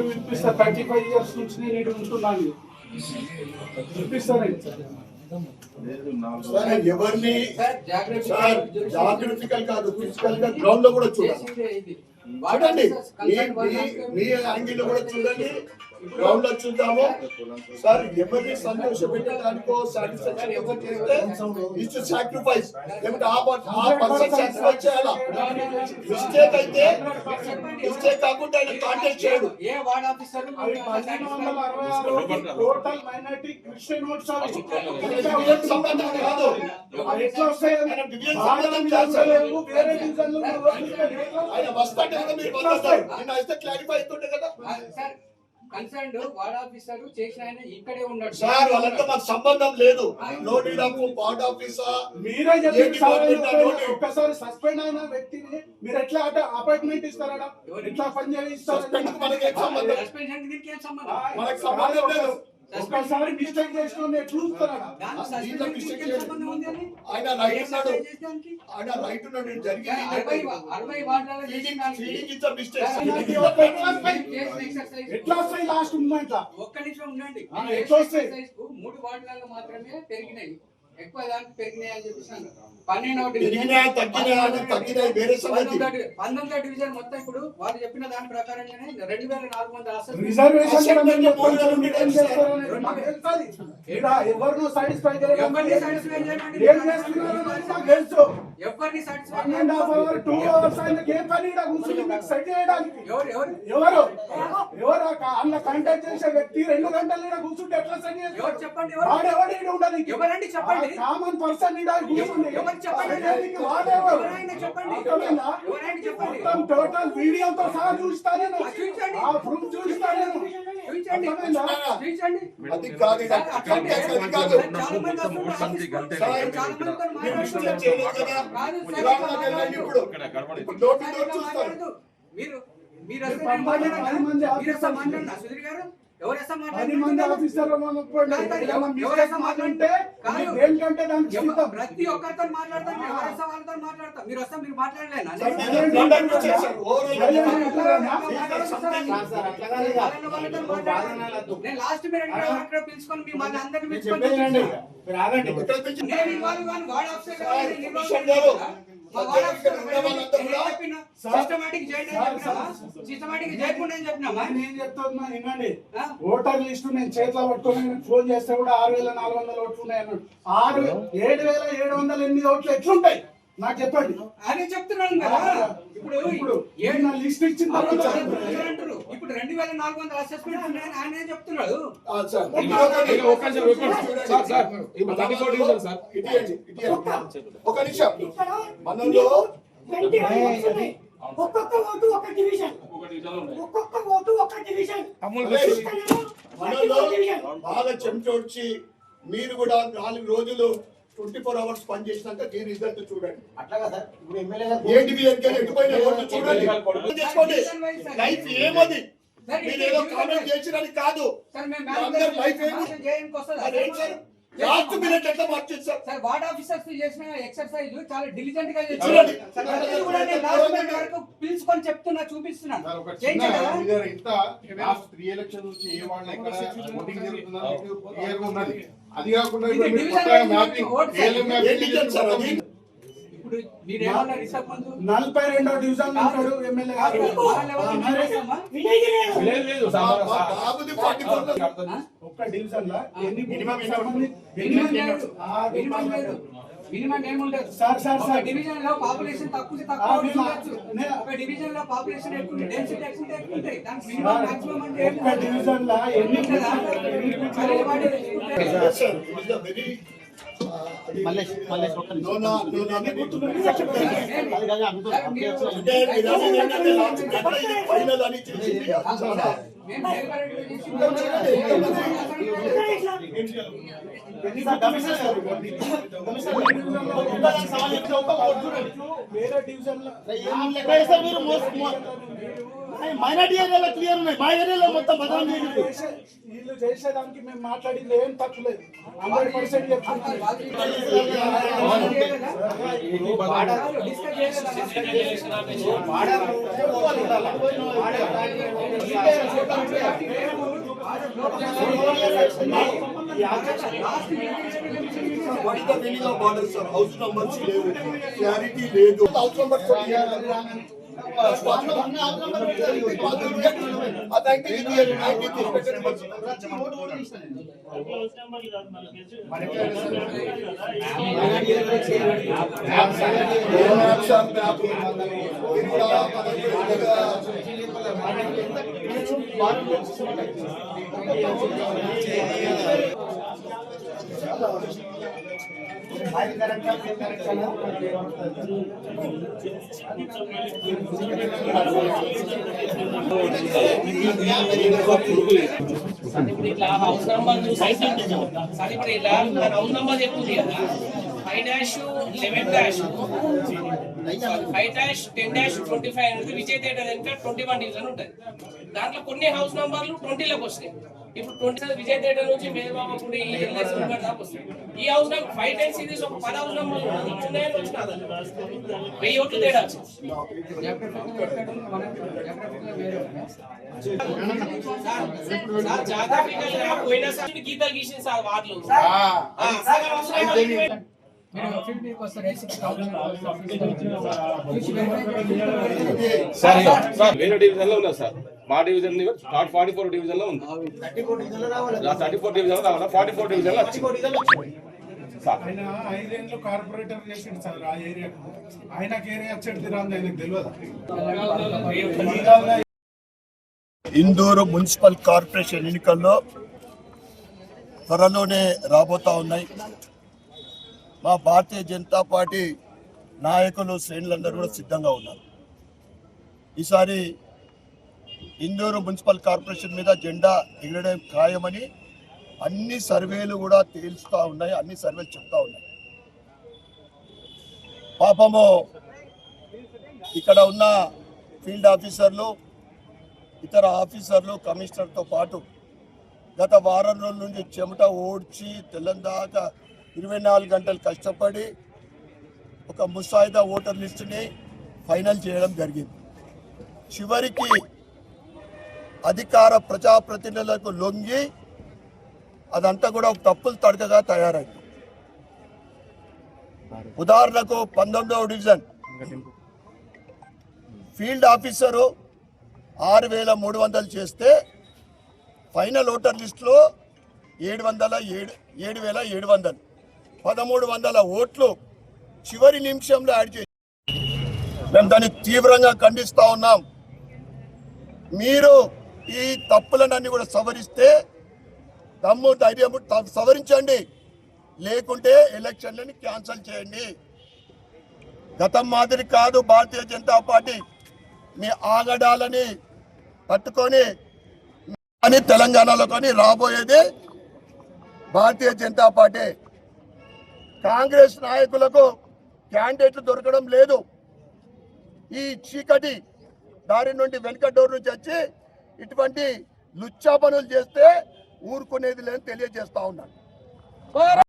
వినిపిస్తారు 35 years నుంచి నేను ఇక్కడ ఉంటున్నాను. వినిపిస్తారండి సార్ ఎవరిని సార్ జాగ్రఫికల్ కాదు ఫిజికల్ గా గ్రౌండ్ లో కూడా చూడండి మీ యాంగిల్ లో కూడా చూడండి గ్రౌండ్ లో చూద్దాము సార్ ఎవరిని సంతోష పెట్టడానికో సాటిస్ఫాక్షన్ చేస్తే ఇట్స్ సాక్రిఫైస్ లేకపోతే ఆ పర్సన్ సాక్రిఫైస్ చేయాలా మిస్టేక్ అయితే మిస్టేక్ కాకుండా ఆయన కాంటాక్ట్ చేయడు ఏ ward officer 1966 total minority Christian votes సంబంధం కాదు ఎట్లా వస్తాయి డివిజన్ సంబంధం కాదు వేరే డివిజన్ లో ఆయన వస్తాడే కదా మీరు వస్తారు నిన్న అయితే క్లారిఫై అవుతుండే కదా సార్ కన్సర్న్డ్ వార్డ్ ఆఫీసర్ చేసిన ఆయన ఇక్కడే ఉన్నాడు సార్ వాళ్ళంతా మాకు సంబంధం లేదు no need of ward officer మీరే చెప్పారు ఒక్కసారి సస్పెండ్ అయిన వ్యక్తిని మీరు ఎట్లా అపాయింట్మెంట్ ఇస్తారా ఎట్లా పని చేయిస్తారు సస్పెన్షన్ దీనికి ఏం సంబంధం మనకు సంబంధం లేదు ఒక్కసారి మిస్టేక్ చేసిన చూస్తారా ఆయన రైట్ ఉన్నాడు ఆయన రైట్ ఉన్నాడు జరిగింది 60 వార్డులలో ఫీడింగ్ ఇస్ ద మిస్టేక్ ఎట్లా వస్తాయి లాస్ట్ మూమెంట్ ఒక్క నిమిషం ఉండండి ఎట్లా వస్తాయి 3 వార్డులలో మాత్రమే పెరిగినాయి ఎక్కువ దానికి పెరిగినాయి అని చెప్పేసాను 12వ డివిజన్ మొత్తం ఇప్పుడు వాళ్ళు చెప్పిన దాని ప్రకారంగానే 2400 రిజర్వేషన్ ఎవరినో సాటిస్ఫై ఎవరిని సాటిస్ఫై 2 hours ఏ పని సెట్ చేయడానికి ఎవరు అన్న కాంటాక్ట్ చేసే వ్యక్తి 2 గంటలు కూర్చుంటే ఎట్లా సెట్ చేస్తారు చెప్పండి ఉండదు ఎవరండి చెప్పండి కామన్ పర్సన్ టోటల్ వీడియోతో సహా చూస్తాను ప్రూఫ్ చూస్తాను అది కాదు మీరు సుధీర్ గారు ప్రతి ఒక్కరితో మాట్లాడతాం వాళ్ళతో మాట్లాడతాం మీరు వస్తాం మీరు మాట్లాడలేనా నేను లాస్ట్ మీరు పిలుచుకొని మిమ్మల్ని అందరినీ పిలుచుకొని ఓటర్ లిస్టు నేను చేతిలో పట్టుకొని ఫోన్ చేస్తే కూడా 6400 ఓట్లు ఉన్నాయన్నాడు 7708 ఓట్లు ఎట్లుంటాయి నాకు చెప్పండి అదే చెప్తున్నాను కదా ఇప్పుడు లిస్ట్ ఇచ్చిన ఇప్పుడు 2400 అసెస్మెంట్ ఉన్నాయని ఆయన చెప్తున్నాడు ఒక నిమిషం మనలో ఒక్కొక్క ఓటు ఒక డివిజన్ ఒక్కొక్క ఓటు ఒక డివిజన్ మనలో బాగా చెంచోడ్చి మీరు కూడా 4 రోజులు 24 hours పని చేసినాక ఈ రిజల్ట్ చూడండి అట్లాగా సార్ ఇప్పుడు ఎమ్మెల్యే ఏ డివిజన్ కి ఎటుపోయిన ఓట్లు చూడండి చేసుకోండి లైఫ్ ఏమది మీరు ఏదో కామెంట్ చేసినది కాదు అందరూ లైఫ్ లాస్ట్ మినిట్ ఎట్లా మార్చింది సార్ వార్డ్ ఆఫీసర్స్ చేసిన ఎక్సర్సైజ్ చాలా డిలిజెంట్ గా చేశారు లాస్ట్ మినిట్ వరకు పిలుచుకొని చెప్తున్నా చూపిస్తున్నాను ఇంత లాస్ట్ 3 ఎలక్షన్ నుంచి ఏ వార్డులో ఎక్కడ ఓటింగ్ జరుగుతుందో క్లియర్ గా ఉన్నది అది కాకుండా ఇప్పుడు మీరు ఏమన్నా రిసర్వ్ ముందు 42వ డివిజన్ ఉంటాడు ఎమ్మెల్యే ఒక్క డివిజన్ లో ఎన్ని మినిమం ఏముండదు సార్ డివిజన్ లో పాపులేషన్ తక్కువ ఒక డివిజన్ లో పాపులేషన్ ఎక్కువ డెన్సిటీ ఎక్కువ ఉంటాయి దానికి మినిమం మాక్సిమం అంటే ఒక్క డివిజన్ లో ఎన్ని వేరే డివిజన్ మైనార్టీ ఏరియాలో క్లియర్ ఉన్నాయి మా ఏరియాలో మొత్తం బదనాం చేసింది వీళ్ళు చేసేదానికి మేము మాట్లాడింది ఏం తప్పులేదు 100% చెప్తున్నాను. What is the meaning of borders, sir? House numbers లేవు, clarity లేదు. House numbers ఇప్పుడు ఇట్లా హౌస్ నంబర్ చూసి సార్ ఇప్పుడు ఇలా హౌస్ నంబర్ చెప్తుంది కదా 5-5-5-10-25 అనేది విజయ్ థియేటర్ వెనుక 21 డివిజన్ ఉంటుంది. దాంట్లో కొన్ని హౌస్ నంబర్లు 20లోకి వస్తాయి. ఇప్పుడు 20 విజయ్ థియేటర్ నుంచి మేదబాబా గుడి ఎల్ఎస్ దాకా వస్తాయి. ఈ హౌస్ నంబర్ 5 టైమ్స్ ఇది ఒక 10 హౌస్ నంబర్లు ఉన్నాయని వచ్చిన 1000 ఓట్లు తేడా వచ్చింది. సార్ జాగ్రత్తగా పోయినా సార్ గీతలు గీసింది సార్ వార్డులు వేరే డివిజన్ లో ఉన్నా సార్. మా డివిజన్ 44 డివిజన్ లో ఉంది. 34 డివిజన్ రావాలి, 44 డివిజన్ లో ఆయన 5 ఏళ్ళు కార్పొరేటర్ చేసిండు సార్ ఆ ఏరియాకు. ఆయనకి ఏరియా వచ్చేది రాంది ఆయనకు తెలియదు. ఇందూరు మున్సిపల్ కార్పొరేషన్ ఎన్నికల్లో త్వరలోనే రాబోతా ఉన్నాయి. మా భారతీయ జనతా పార్టీ నాయకులు శ్రేణులందరూ కూడా సిద్ధంగా ఉన్నారు. ఈసారి ఇందూరు మున్సిపల్ కార్పొరేషన్ మీద జెండా ఎగరడం ఖాయమని అన్ని సర్వేలు కూడా తేల్చుతా ఉన్నాయి, అన్ని సర్వేలు చెప్తా ఉన్నాయి. పాపము ఇక్కడ ఉన్న ఫీల్డ్ ఆఫీసర్లు, ఇతర ఆఫీసర్లు, కమిషనర్తో పాటు గత వారం రోజుల నుంచి చెమట ఓడ్చి తెల్లందాకా 24 గంటలు కష్టపడి ఒక ముసాయిదా ఓటర్ లిస్టుని ఫైనల్ చేయడం జరిగింది. చివరికి అధికార ప్రజాప్రతినిధులకు లొంగి అదంతా కూడా ఒక తప్పులు తడకగా తయారైంది. ఉదాహరణకు 19వ డివిజన్ ఫీల్డ్ ఆఫీసరు 6300 చేస్తే ఫైనల్ ఓటర్ లిస్టులో 7700 1300 ఓట్లు చివరి నిమిషంలో యాడ్ చేసి మేము దాన్ని తీవ్రంగా ఖండిస్తా ఉన్నాం. మీరు ఈ తప్పులన్నీ కూడా సవరిస్తే దమ్ము ధైర్యం సవరించండి, లేకుంటే ఎలక్షన్లని క్యాన్సిల్ చేయండి. గతం మాదిరి కాదు భారతీయ జనతా పార్టీ. మీ ఆగడాలని పట్టుకొని అని తెలంగాణలో కానీ రాబోయేది భారతీయ జనతా పార్టీ. కాంగ్రెస్ నాయకులకు క్యాండిడేట్లు దొరకడం లేదు. ఈ చీకటి దారి నుండి వెనుక డోర్ నుంచి వచ్చి ఇటువంటి లుచ్చా పనులు చేస్తే ఊరుకునేది లేదని తెలియజేస్తా ఉన్నాను.